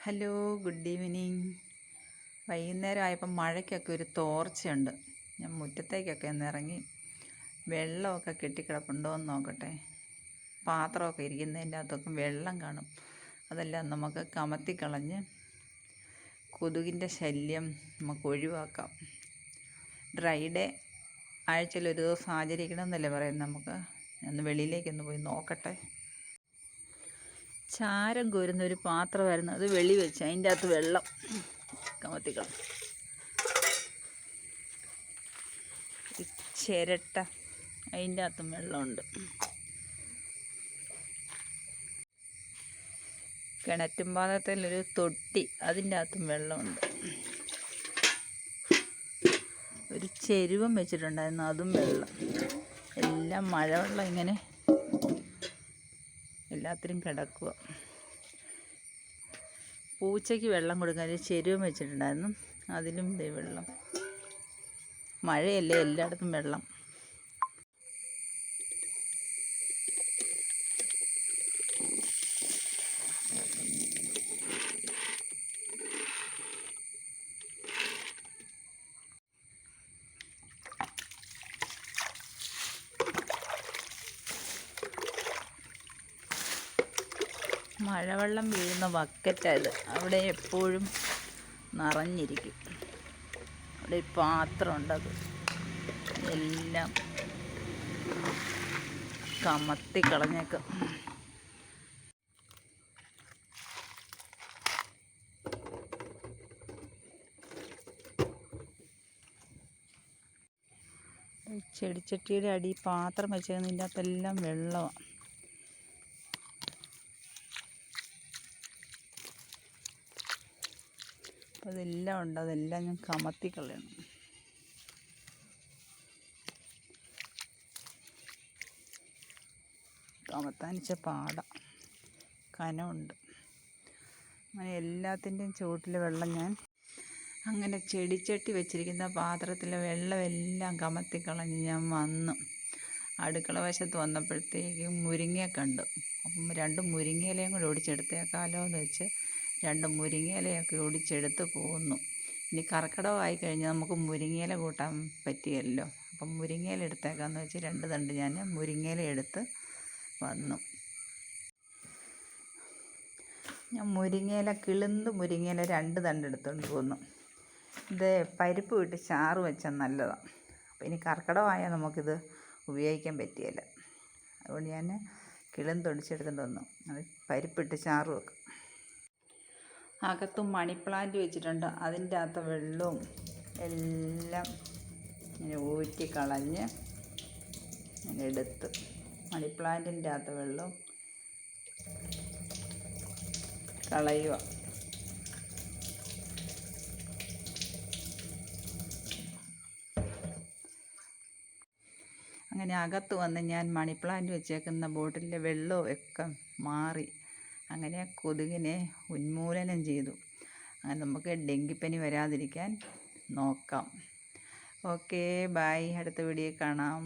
Hello, good evening. വൈകുന്നേരം ആയപ്പോൾ മഴയ്ക്കൊക്കെ ഒരു തോർച്ചയുണ്ട്. ഞാൻ മുറ്റത്തേക്കൊക്കെ ഒന്ന് ഇറങ്ങി വെള്ളമൊക്കെ കെട്ടിക്കിടപ്പുണ്ടോ എന്ന് നോക്കട്ടെ. പാത്രമൊക്കെ ഇരിക്കുന്നതിൻ്റെ അകത്തൊക്കെ വെള്ളം കാണും. അതെല്ലാം നമുക്ക് കമത്തിക്കളഞ്ഞ് കൊതുകിൻ്റെ ശല്യം നമുക്ക് ഒഴിവാക്കാം. ഡ്രൈ ഡേ ആഴ്ചയിൽ ഒരു ദിവസം ആചരിക്കണമെന്നല്ലേ പറയുന്നത്. നമുക്ക് ഒന്ന് വെളിയിലേക്കൊന്ന് പോയി നോക്കട്ടെ. ചാരം കോരുന്ന ഒരു പാത്രമായിരുന്നു, അത് വെളി വെച്ച് അതിൻ്റെ അകത്ത് വെള്ളം കമത്തിക്കളഞ്ഞു. ചിരട്ട, അതിൻ്റെ അകത്തും വെള്ളമുണ്ട്. കിണറ്റും പാത്രത്തിലൊരു തൊട്ടി, അതിൻ്റെ അകത്തും വെള്ളമുണ്ട്. ഒരു ചെരുവം വെച്ചിട്ടുണ്ടായിരുന്നു, അതും വെള്ളം. എല്ലാം മഴവെള്ളം ഇങ്ങനെ എല്ലാത്തിനും കിടക്കുക. പൂച്ചയ്ക്ക് വെള്ളം കൊടുക്കാൻ ഒരു ചെരുവം വെച്ചിട്ടുണ്ടായിരുന്നു, അതിലും വെള്ളം. മഴയല്ലേ, എല്ലായിടത്തും വെള്ളം. മഴവെള്ളം വീഴുന്ന ബക്കറ്റായത്, അവിടെ എപ്പോഴും നിറഞ്ഞിരിക്കും. അവിടെ പാത്രമുണ്ട്, അത് എല്ലാം കമത്തി കളഞ്ഞേക്കാം. ചെടിച്ചട്ടിയുടെ അടി പാത്രം വെച്ചതിൻ്റെ അകത്തെല്ലാം വെള്ളമാണ്. അതെല്ലാം ഉണ്ട്, അതെല്ലാം ഞാൻ കമത്തി കളയണം. കമത്താനിച്ച കനമുണ്ട്. അങ്ങനെ എല്ലാത്തിൻ്റെയും ചുവട്ടിൽ വെള്ളം ഞാൻ അങ്ങനെ ചെടിച്ചട്ടി വെച്ചിരിക്കുന്ന പാത്രത്തിലെ വെള്ളമെല്ലാം കമത്തിക്കളഞ്ഞ് ഞാൻ വന്നു. അടുക്കള വശത്ത് വന്നപ്പോഴത്തേക്കും മുരിങ്ങ കണ്ടു. അപ്പം 2 മുരിങ്ങയിലയും കൂടെ ഒടിച്ചെടുത്തേക്കാലോ എന്ന് വെച്ച് 2 മുരിങ്ങയിലയൊക്കെ ഒടിച്ചെടുത്ത് പോന്നു. ഇനി കർക്കിടകമായി കഴിഞ്ഞാൽ നമുക്ക് മുരിങ്ങയില കൂട്ടാൻ പറ്റിയല്ലോ. അപ്പം മുരിങ്ങയില എടുത്തേക്കാന്ന് വെച്ച് 2 തണ്ട് ഞാൻ മുരിങ്ങയില എടുത്ത് വന്നു. ഞാൻ മുരിങ്ങയില കിളുന്ത് മുരിങ്ങയില 2 തണ്ട് എടുത്തുകൊണ്ട് പോന്നു. ഇത് പരിപ്പ് വിട്ട് ചാറ് വെച്ചാൽ നല്ലതാണ്. അപ്പോൾ ഇനി കർക്കിടകമായാൽ നമുക്കിത് ഉപയോഗിക്കാൻ പറ്റിയല്ല. അതുകൊണ്ട് ഞാൻ കിളുന്തൊടിച്ചെടുത്തുകൊണ്ട് വന്നു. അത് പരിപ്പിട്ട് ചാറ് വെക്കും. അകത്തും മണി പ്ലാന്റ് വെച്ചിട്ടുണ്ട്, അതിൻ്റെ അകത്ത് വെള്ളവും എല്ലാം ഇങ്ങനെ ഊറ്റി കളഞ്ഞ് ഇങ്ങനെ എടുത്ത് മണി പ്ലാന്റിൻ്റെ അകത്ത് വെള്ളവും കളയുക. അങ്ങനെ അകത്ത് വന്ന് ഞാൻ മണി പ്ലാന്റ് വെച്ചേക്കുന്ന ബോട്ടിലെ വെള്ളവും ഒക്കെ മാറി. അങ്ങനെ കൊതുകിനെ ഉന്മൂലനം ചെയ്തു. അങ്ങനെ നമുക്ക് ഡെങ്കിപ്പനി വരാതിരിക്കാൻ നോക്കാം. Okay, by. അടുത്ത വീഡിയോ കാണാം.